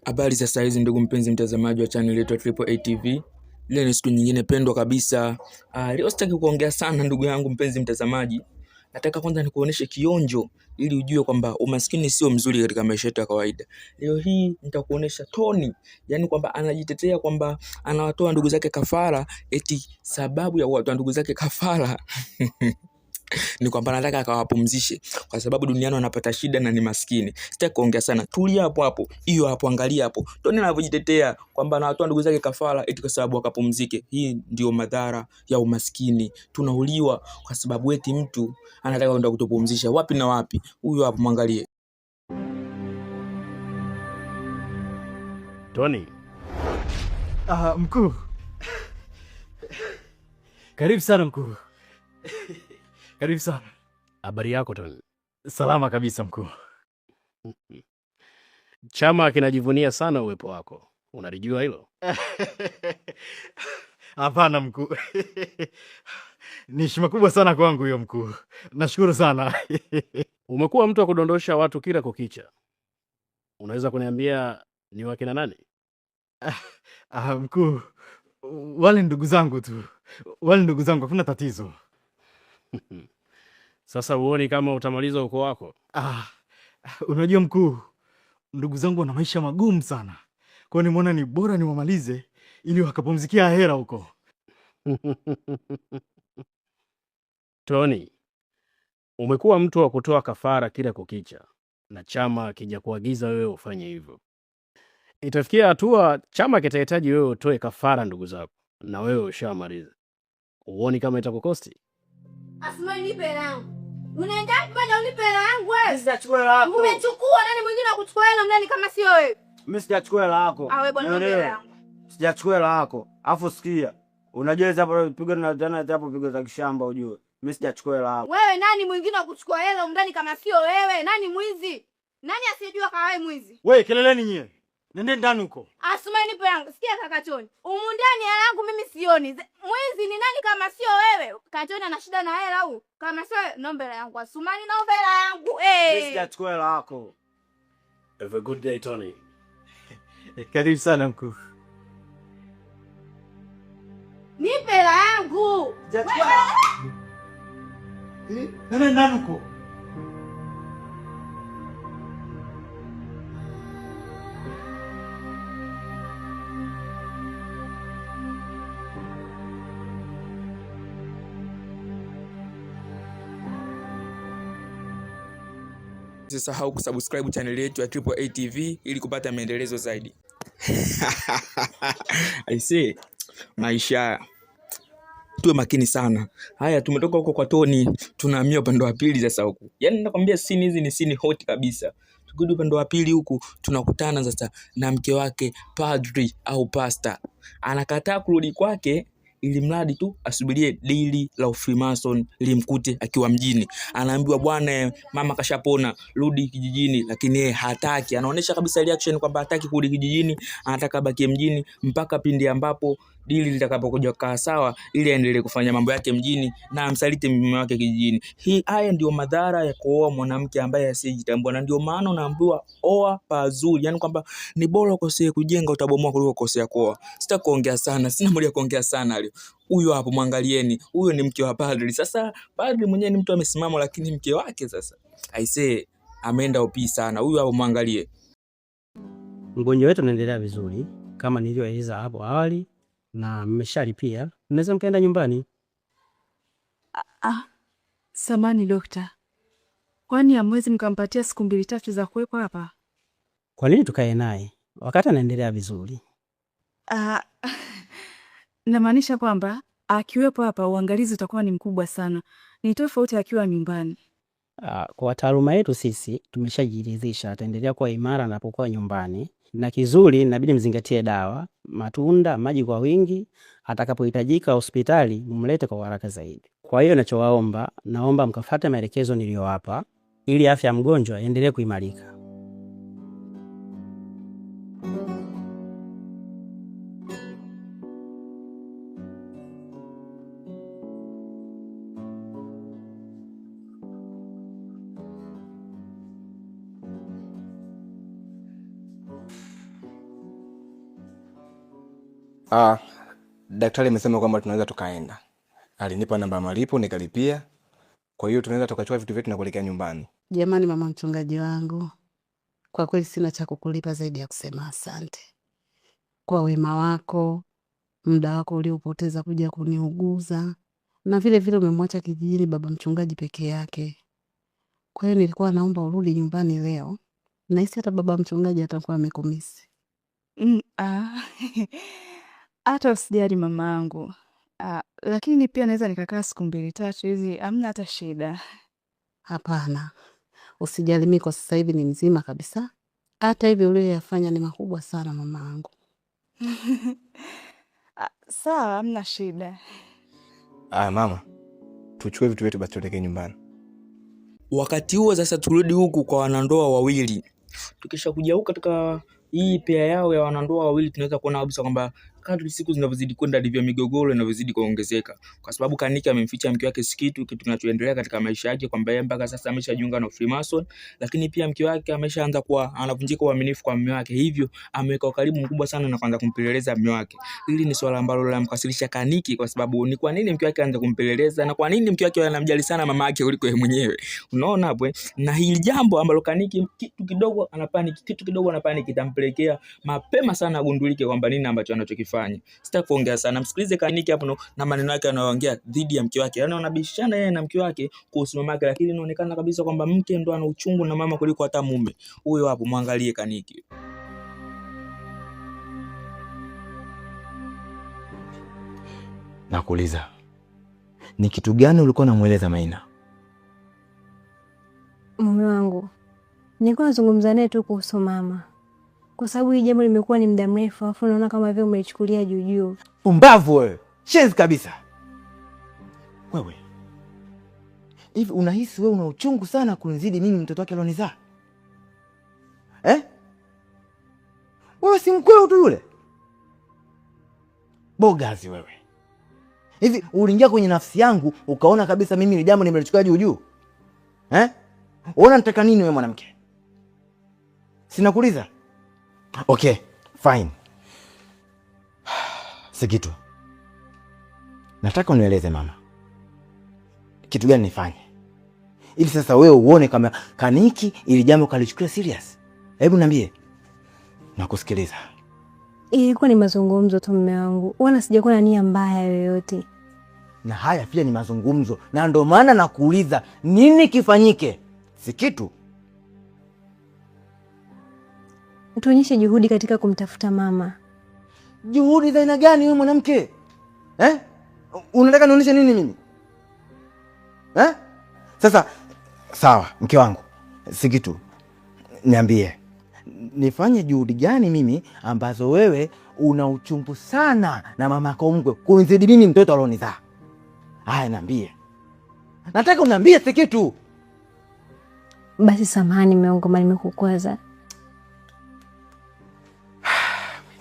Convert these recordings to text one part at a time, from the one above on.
Habari za saa hizi ndugu mpenzi mtazamaji wa channel yetu Triple A TV. Leo ni siku nyingine pendwa kabisa. Leo sitaki kuongea sana ndugu yangu mpenzi mtazamaji. Nataka kwanza nikuoneshe kionjo ili ujue kwamba umaskini sio mzuri katika maisha yetu ya kawaida. Leo hii nitakuonesha Tony, yani kwamba anajitetea kwamba anawatoa ndugu zake kafara eti sababu ya kuwatoa ndugu zake kafara ni kwamba anataka akawapumzishe kwa sababu duniani wanapata shida na ni maskini. Sitaki kuongea sana. Tulia hapo hapo. Hiyo hapo, angalia hapo. Tony anavyojitetea kwamba anawatoa ndugu zake kafara eti kwa sababu akapumzike. Hii ndio madhara ya umaskini. Tunauliwa kwa sababu eti mtu anataka kwenda kutupumzisha. Wapi na wapi? Huyo hapo, mwangalie. Tony. Mkuu. Karibu sana mkuu. Karibu sana. Habari yako Tony? Salama kabisa mkuu. Chama kinajivunia sana uwepo wako. Unalijua hilo? Hapana mkuu. Ni heshima kubwa sana kwangu hiyo mkuu. Nashukuru sana. Umekuwa mtu wa kudondosha watu kila kukicha. Unaweza kuniambia ni wakina nani? Mkuu, wale ndugu zangu tu. Wale ndugu zangu, hakuna tatizo. Sasa uoni kama utamaliza ukoo wako? Unajua mkuu, ndugu zangu wana maisha magumu sana. Kwa hiyo nimeona ni bora niwamalize ili wakapumzikia ahera huko. Tony, umekuwa mtu wa kutoa kafara kila kukicha na chama kija kuagiza wewe ufanye hivyo. Itafikia hatua chama kitahitaji wewe utoe kafara ndugu zako na wewe ushamaliza. Uoni kama itakukosti? Asmai, nipe hela yangu. Unaenda bado unipe hela yangu wewe. Sijachukua hela yako. Umechukua, nani mwingine akuchukua hela ndani kama sio wewe? Mimi sijachukua hela yako. Wewe bwana, nipe hela yangu. Sijachukua hela yako. Alafu sikia. Unajua hapo pigo na jana hapo pigo za kishamba ujue. Mimi sijachukua hela yako. Wewe nani mwingine akuchukua hela ndani kama sio wewe? Nani mwizi? Nani asiyejua kama wewe mwizi? Wewe keleleni nyie. Nende ndani huko. Asmai, nipe yangu. Sikia kaka Tony. Ndani hela yangu mimi sioni. Mwizi ni nani kama sio wewe? Katoni ana shida na hela au? Kama sio naomba hela yangu. Asmai, naomba hela yangu. Mimi sijachukua hela yako. Have a good day Tony. Karibu sana mkuu. Nipe hela yangu. Sijachukua. Nende ndani huko. Usisahau kusubscribe channel yetu ya Triple A TV ili kupata maendelezo zaidi. I say, maisha tuwe makini sana. Haya, tumetoka huko kwa Tony, tunahamia upande wa pili sasa huku. Yaani nakwambia scene hizi ni scene hot kabisa. Tukirudi upande wa pili huku tunakutana sasa na mke wake padri au pastor. Anakataa kurudi kwake ili mradi tu asubirie dili la Freemason limkute akiwa mjini. Anaambiwa bwana, mama kashapona, rudi kijijini, lakini yeye hataki. Anaonesha kabisa reaction kwamba hataki kurudi kijijini, anataka baki mjini mpaka pindi ambapo dili litakapokuja kaa sawa ili aendelee kufanya mambo yake mjini na amsaliti mume wake kijijini. Haya ndio madhara ya kuoa mwanamke ambaye asijitambua, na ndio maana unaambiwa oa pazuri. Yaani kwamba ni bora ukosee kujenga utabomoa kuliko ukosea kuoa. Sitaki kuongea sana, sina muda wa kuongea sana leo. Huyo hapo mwangalieni, huyo ni mke wa padri. Sasa padri mwenyewe ni mtu amesimama, lakini mke wake sasa I say ameenda upi sana. Huyo hapo mwangalie. Mgonjwa wetu anaendelea vizuri kama nilivyoeleza hapo awali na mmeshalipia. Mnaweza mkaenda nyumbani. Samani dokta, kwani hamwezi mkampatia siku 2-3 za kuwepo hapa? Kwa nini tukae naye wakati anaendelea vizuri? Namaanisha kwamba akiwepo hapa uangalizi utakuwa ni mkubwa sana, ni tofauti akiwa nyumbani. Kwa taaluma yetu sisi tumeshajiridhisha ataendelea kuwa imara anapokuwa nyumbani, na kizuri inabidi mzingatie dawa, matunda, maji kwa wingi. Atakapohitajika hospitali mumlete kwa haraka zaidi. Kwa hiyo nachowaomba, naomba mkafuate maelekezo niliyowapa ili afya ya mgonjwa iendelee kuimarika. Daktari amesema kwamba tunaweza tukaenda. Alinipa namba malipo nikalipia. Kwa hiyo tunaweza tukachukua vitu vyetu na kuelekea nyumbani. Jamani, mama mchungaji wangu, kwa kweli sina cha kukulipa zaidi ya kusema asante kwa wema wako, muda wako uliopoteza kuja kuniuguza, na vile vile umemwacha kijijini baba mchungaji peke yake. Kwa hiyo nilikuwa naomba urudi nyumbani leo. Nahisi hata baba mchungaji atakuwa amekumisi. Hata usijali mamangu. Lakini pia naweza nikakaa siku 2-3 hizi, hamna hata shida. Hapana, usijali, mimi kwa sasa hivi ni mzima kabisa. Hata hivi uliyofanya ni makubwa sana mamangu. Sawa, hamna shida. Mama, tuchukue vitu vyetu basi tuelekee nyumbani. Wakati huo sasa turudi huku kwa wanandoa wawili. Tukisha kuja huku katika hii pea yao ya wanandoa wawili, tunaweza kuona kabisa kwamba kadri siku zinavyozidi kwenda ndivyo migogoro inavyozidi kuongezeka, kwa sababu Kaniki amemficha mke wake kitu kinachoendelea katika maisha yake, kwamba yeye mpaka sasa ameshajiunga na Freemason, lakini pia mke wake ameshaanza kuwa anavunjika uaminifu kwa mume wake, hivyo ameweka karibu mkubwa sana na kuanza kumpeleleza mume wake. Hili ni swala ambalo linamkasirisha Kaniki, kwa sababu ni kwa nini mke wake anaanza kumpeleleza na kwa nini mke wake anamjali sana mama yake kuliko yeye mwenyewe. Unaona hapo? Na hili jambo ambalo Kaniki kitu kidogo anapani kitampelekea mapema sana agundulike kwamba nini ambacho anachokifanya. Sitaki kuongea sana, msikilize Kaniki hapo na maneno yake anayoongea dhidi ya mke wake. Yaani wanabishana yeye na mke wake kuhusu mama yake, lakini inaonekana kabisa kwamba mke ndo ana uchungu na mama kuliko hata mume. Huyo hapo, muangalie Kaniki. Nakuuliza, ni kitu gani ulikuwa unamueleza Maina? Mume wangu, nilikuwa nazungumza naye tu kuhusu mama, kwa sababu hii jambo limekuwa ni muda mrefu, afu naona kama vile umeichukulia juu juu. Pumbavu wewe, shenzi kabisa wewe. Hivi unahisi wewe una uchungu sana kunizidi mimi mtoto wake alionizaa? Wewe si mkweo tu yule bogazi wewe. Hivi uliingia kwenye nafsi yangu ukaona kabisa mimi ni jambo nimelichukua juu juu? Unaona nataka nini wewe mwanamke? Sinakuuliza. Okay, fine. Sikitu, nataka unieleze mama, kitu gani nifanye ili sasa wewe uone kama Kaniki ili jambo kalichukulia serious? Hebu niambie. Nakusikiliza. Ilikuwa ni mazungumzo tu mume wangu, wala sijakuwa na nia mbaya yoyote. Na haya pia ni mazungumzo, na ndio maana nakuuliza nini kifanyike. Sikitu, tuonyeshe juhudi katika kumtafuta mama. Juhudi za aina gani wewe mwanamke? Unataka nionyeshe nini mimi? Sasa sawa, mke wangu Sikitu, niambie nifanye juhudi gani mimi ambazo wewe una uchungu sana na mama yako mkwe kunizidi mimi mtoto alionizaa? Haya, niambie. Nataka uniambie Sikitu. Basi samahani mume wangu kama nimekukwaza.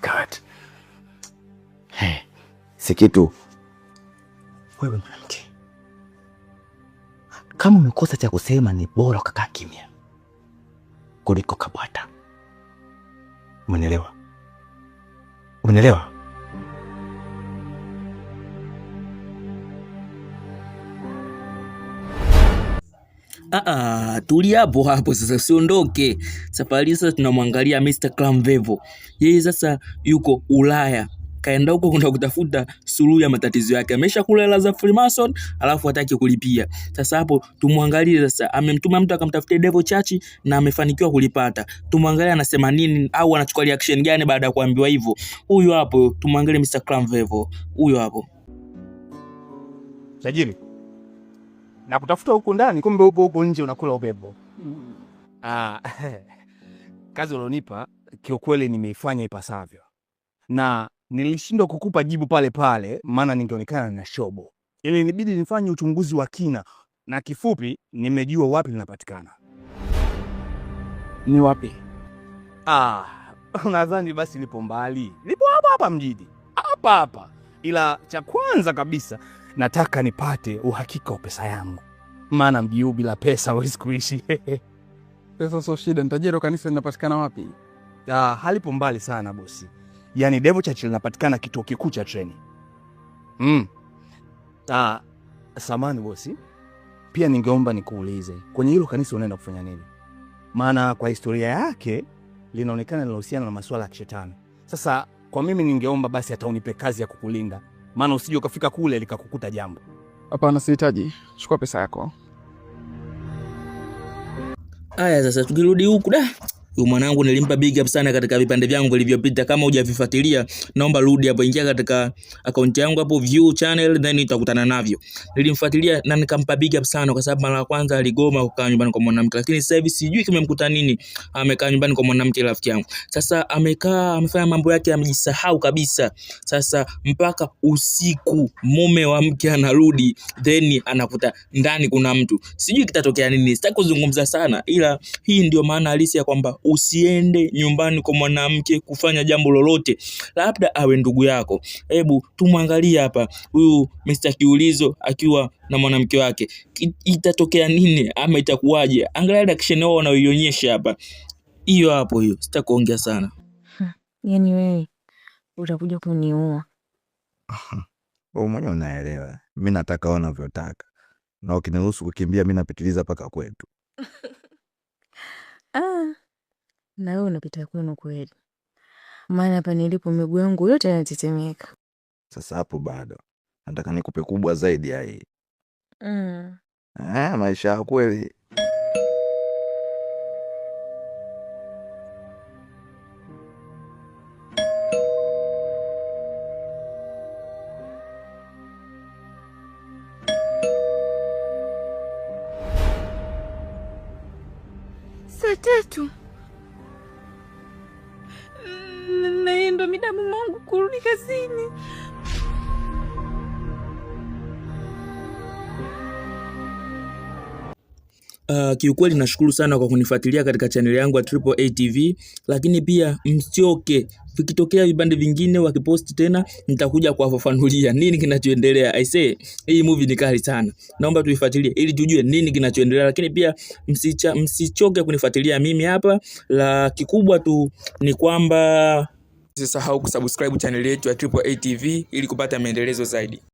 God. Sikitu, wewe mwanamke, kama umekosa cha kusema ni bora ukakaa kimya kuliko kabwata. Umenielewa? Umenielewa? Tulia hapo sasa, usiondoke. Safari sasa tunamwangalia Mr. Clamvevo. Yeye sasa yuko Ulaya. Kaenda huko kwenda kutafuta suluhu ya matatizo yake. Amesha kula hela za Freemason, alafu hataki kulipia. Sasa hapo tumwangalie sasa. Amemtuma mtu akamtafutia Devil Church na amefanikiwa kulipata. Tumwangalie anasema nini au anachukua reaction gani baada ya kuambiwa hivyo. Huyo hapo, tumwangalie Mr. Clamvevo. Huyo hapo. Tajiri, na kutafuta huko ndani, kumbe upo huko nje unakula upepo. Kazi ulionipa kiukweli nimeifanya ipasavyo. Na nilishindwa kukupa jibu pale pale maana ningeonekana na shobo. Ili inibidi nifanye uchunguzi wa kina, na kifupi nimejua wapi linapatikana. Ni wapi? Nadhani basi lipo mbali. Lipo hapa mjini. Hapa. Ila cha kwanza kabisa nataka nipate uhakika wa pesa yangu. Maana mji huu bila pesa hauwezi kuishi. Pesa sio shida, nitajero kanisa linapatikana wapi? Halipo mbali sana bosi. Yaani Devil Church linapatikana kituo kikuu cha treni. Samani bosi, pia ningeomba nikuulize, kwenye hilo kanisa unaenda kufanya nini? Maana kwa historia yake linaonekana linahusiana na masuala ya kishetani. Sasa kwa mimi ningeomba basi hata unipe kazi ya kukulinda, maana usije ukafika kule likakukuta jambo. Hapana, sihitaji. Chukua pesa yako. Aya, sasa tukirudi huku huyu mwanangu nilimpa big up sana katika vipande vyangu vilivyopita. Kama hujavifuatilia, naomba rudi hapo, ingia katika account yangu hapo, view channel, then utakutana navyo. Nilimfuatilia na nikampa big up sana kwa sababu mara ya kwanza aligoma kukaa nyumbani kwa mwanamke, lakini sasa hivi sijui kimemkuta nini, amekaa nyumbani kwa mwanamke rafiki yangu. Sasa amekaa amefanya mambo yake, amejisahau kabisa. Sasa mpaka usiku mume wa mke anarudi, then anakuta ndani kuna mtu. Sijui kitatokea nini, sitaki kuzungumza sana, ila hii ndio maana halisi ya kwamba usiende nyumbani kwa mwanamke kufanya jambo lolote, labda awe ndugu yako. Hebu tumwangalie hapa huyu Mr. Kiulizo akiwa na mwanamke wake, itatokea nini ama itakuwaje? Angalia reaction wao wanaoionyesha hapa, hiyo hapo, hiyo sitaki kuongea sana. Yaani wewe utakuja kuniua. Wewe mwenyewe unaelewa mimi nataka unavyotaka, na ukiniruhusu kukimbia mimi napitiliza paka kwetu. Na wewe unapita kwenu kweli, maana hapa nilipo miguu yangu yote yanatetemeka. Sasa hapo bado nataka nikupe kubwa zaidi ya hii. Maisha ya kweli. Saa 3 naenda mida mume wangu kurudi kazini. Kiukweli nashukuru sana kwa kunifuatilia katika channel yangu ya Triple A TV, lakini pia msioke, vikitokea vipande vingine wakipost tena nitakuja kuwafafanulia nini kinachoendelea. I say hii movie ni kali sana, naomba tuifuatilie ili tujue nini kinachoendelea, lakini pia msichoke kunifuatilia mimi hapa. La kikubwa tu ni kwamba usisahau kusubscribe channel yetu ya Triple A TV ili kupata maendelezo zaidi.